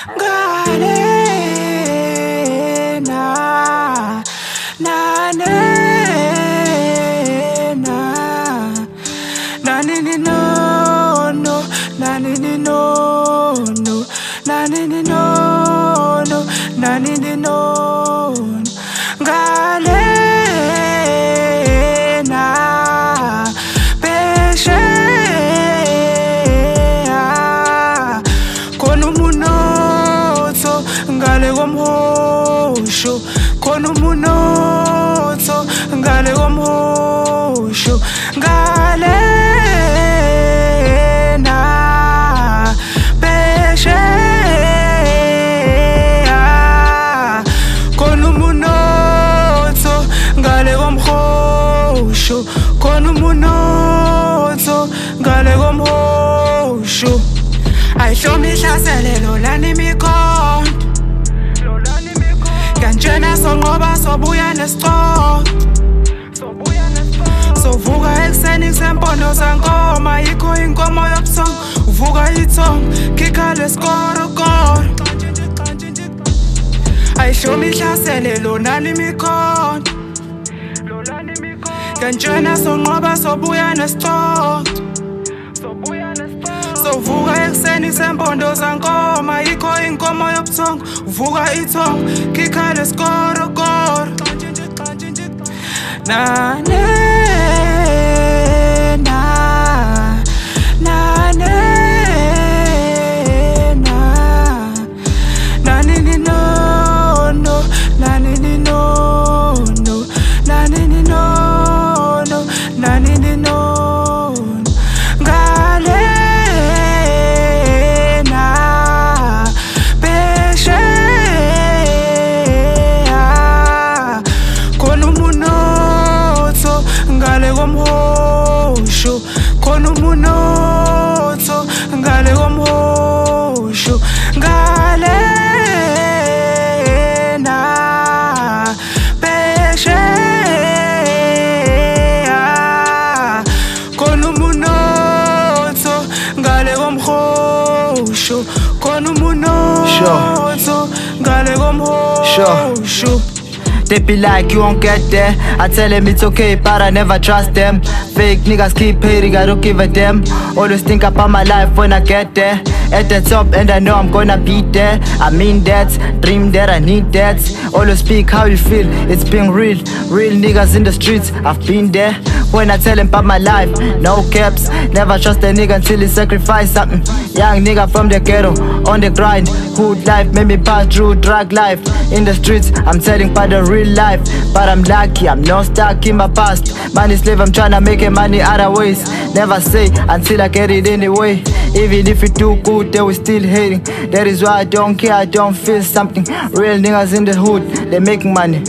Galena, na na na, na ni ni no no, na ni ni no no, na ni ni no no, na ni ni no no. Galena, pesheya, khona umunotho ngale komhosho, khona umunotho ngale komhosho. Galena, pesheya, khona umunotho ngale komhosho, khona umunotho ngale komhosho. Ayihlomi ihlaselelo lani imikhonto, kanjena sonqoba sobuya nesicoko, sovuka ekuseni kusempondo zankoma, yikho inkomo yobuthongo, uvuka ithongo, khikha lesikorokoro. Ayihlomi ihlaselelo lani imikhonto, kanjena sonqoba sobuya nesicoko, sovuka ekuseni kusempondo zankoma, yikho inkomo yobuthongo, uvuka ithongo, khikha lesikorokoro. Na na na na na na, na ni ni no no, na ni ni no no, na ni ni no no, na ni ni no no. Galena, pesheya, khona umunotho ngale komhosho, khona umunotho ngale komhosho. Galena, pesheya, khona umunotho ngale komhosho, khona umunotho ngale komhosho. They be like, you won't get there. I tell them it's okay, but I never trust them. Fake niggas keep hating, I don't give a damn. Always think about my life when I get there. At the top, and I know I'm gonna be there. I mean that, dream that, I need that. Always speak how you feel, it's been real. Real niggas in the streets, I've been there. When I tell them about my life, no caps. Never trust a nigga until he sacrifice something. Young nigga from the ghetto, on the grind. Hood life made me pass through drug life. In the streets, I'm telling about the real life. But I'm lucky, I'm not stuck in my past. Money slave, I'm tryna make it money other ways. Never say until I get it anyway. Even if you do good, they will still hating. That is why I don't care, I don't feel something. Real niggas in the hood, they making money.